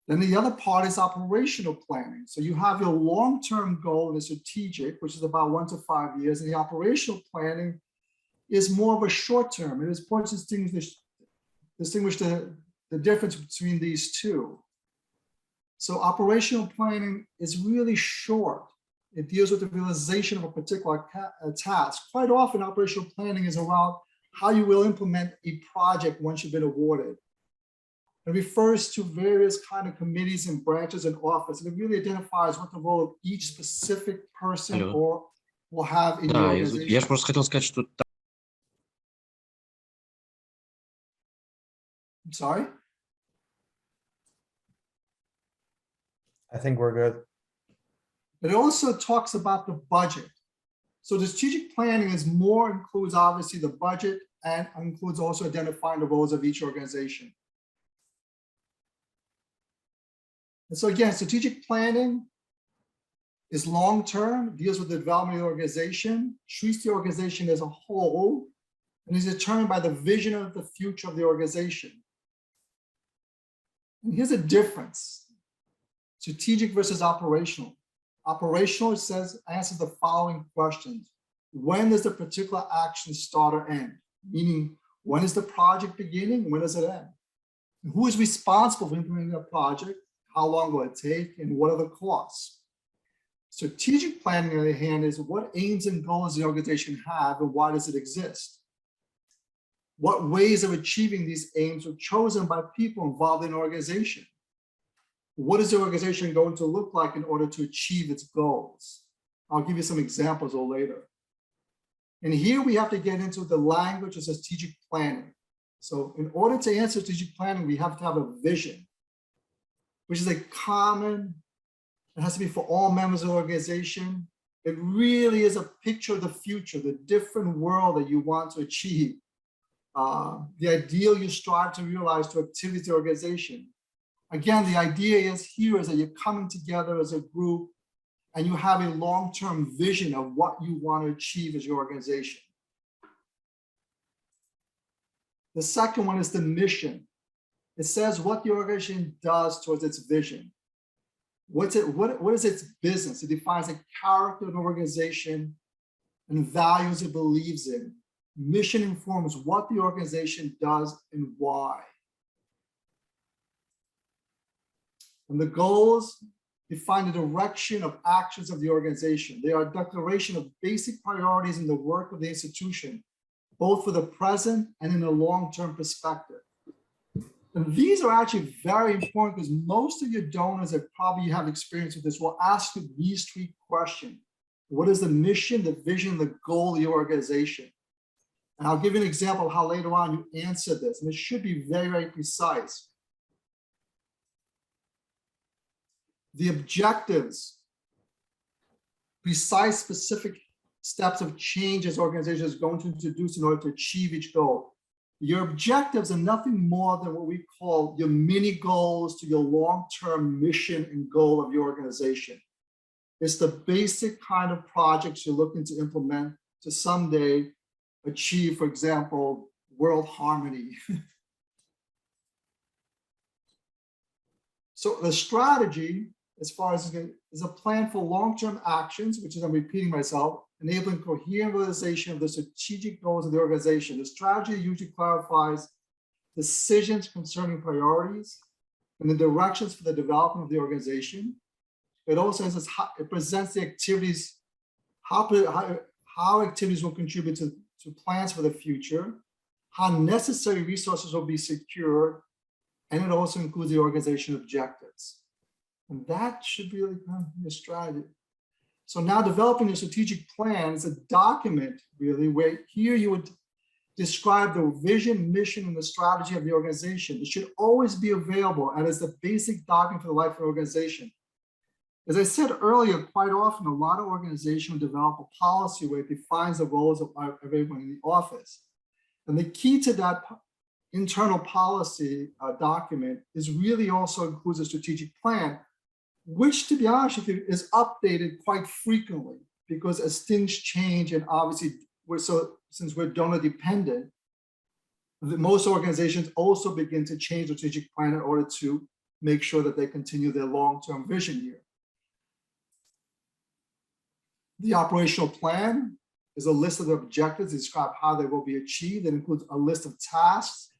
Then the other part is operational planning. So you have your long-term goal and the strategic, which is about 1 to 5 years, and the operational planning is more of a short-term. It is important to distinguish the difference between these two. So operational planning is really short. It deals with the realization of a particular task. Quite often, operational planning is around how you will implement a project once you've been awarded. It refers to various kind of committees and branches and office, and it really identifies what the role of each specific person Алло. or will have in the Да, organization. я же просто хотел сказать, что I'm sorry? I think we're good. But it also talks about the budget. So the strategic planning includes obviously the budget and includes also identifying the roles of each organization. And so again, strategic planning is long-term, deals with the development of the organization, treats the organization as a whole, and is determined by the vision of the future of the organization. And here's a difference, strategic versus operational. Operational, it answers the following questions. When does the particular action start or end? Meaning, when is the project beginning? When does it end? And who is responsible for implementing a project? How long will it take? And what are the costs? Strategic planning, on the other hand, is what aims and goals the organization have and why does it exist? What ways of achieving these aims are chosen by people involved in the organization? What is the organization going to look like in order to achieve its goals? I'll give you some examples a little later. And here we have to get into the language of strategic planning. So in order to answer strategic planning, we have to have a vision, which is a common, it has to be for all members of the organization. It really is a picture of the future, the different world that you want to achieve, the ideal you strive to realize to activity of the organization. Again, the idea is that you're coming together as a group and you have a long-term vision of what you want to achieve as your organization. The second one is the mission. It says what the organization does towards its vision. What is its business? It defines the character of the organization and values it believes in. Mission informs what the organization does and why. And the goals define the direction of actions of the organization. They are a declaration of basic priorities in the work of the institution, both for the present and in a long-term perspective. And these are actually very important because most of your donors that probably have experience with this will ask you these three questions. What is the mission, the vision, the goal of your organization? And I'll give you an example of how later on you answer this, and it should be very, very precise. The objectives, precise, specific steps of change as organization is going to introduce in order to achieve each goal. Your objectives are nothing more than what we call your mini goals to your long-term mission and goal of your organization. It's the basic kind of projects you're looking to implement to someday achieve, for example, world harmony. So the strategy, as far as is a plan for long-term actions, which is, I'm repeating myself, enabling coherent realization of the strategic goals of the organization. The strategy usually clarifies decisions concerning priorities and the directions for the development of the organization. It also says it presents the activities, how activities will contribute to plans for the future, how necessary resources will be secured, and it also includes the organization objectives. And that should really be your strategy. So now developing a strategic plan is a document really where here you would describe the vision, mission, and the strategy of the organization. It should always be available and is the basic document for the life of the organization. As I said earlier, quite often a lot of organizations develop a policy where it defines the roles of everyone in the office. And the key to that internal policy document is really also includes a strategic plan, which, to be honest with you, is updated quite frequently because as things change, and obviously since we're donor dependent, most organizations also begin to change the strategic plan in order to make sure that they continue their long-term vision here. The operational plan is a list of objectives that describe how they will be achieved. It includes a list of tasks,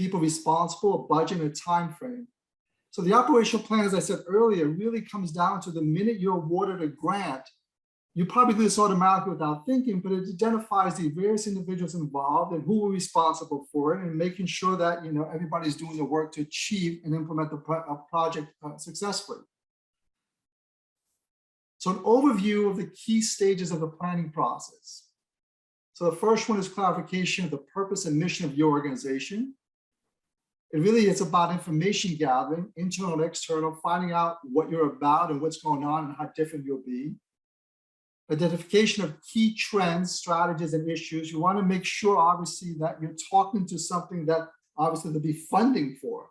people responsible, a budget, and a time frame. So the operational plan, as I said earlier, really comes down to the minute you're awarded a grant, you probably do this automatically without thinking, but it identifies the various individuals involved and who are responsible for it, and making sure that everybody's doing the work to achieve and implement the project successfully. So an overview of the key stages of the planning process. So the first one is clarification of the purpose and mission of your organization. It really is about information gathering, internal and external, finding out what you're about and what's going on and how different you'll be. Identification of key trends, strategies, and issues. You want to make sure, obviously, that you're talking to something that obviously there'll be funding for.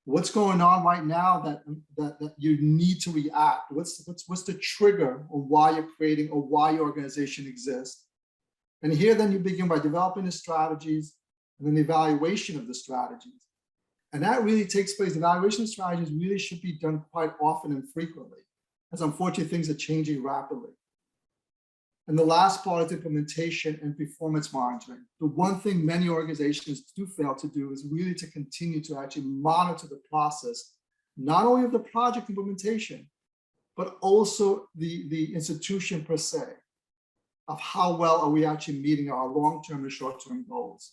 What's going on right now that you need to react? What's the trigger of why you're creating or why your organization exists? And here, then you begin by developing the strategies and then the evaluation of the strategies. And that really takes place. Evaluation of strategies really should be done quite often and frequently, as unfortunately things are changing rapidly. And the last part is implementation and performance monitoring. The one thing many organizations do fail to do is really to continue to actually monitor the process, not only of the project implementation, but also the institution per se, of how well are we actually meeting our long-term and short-term goals.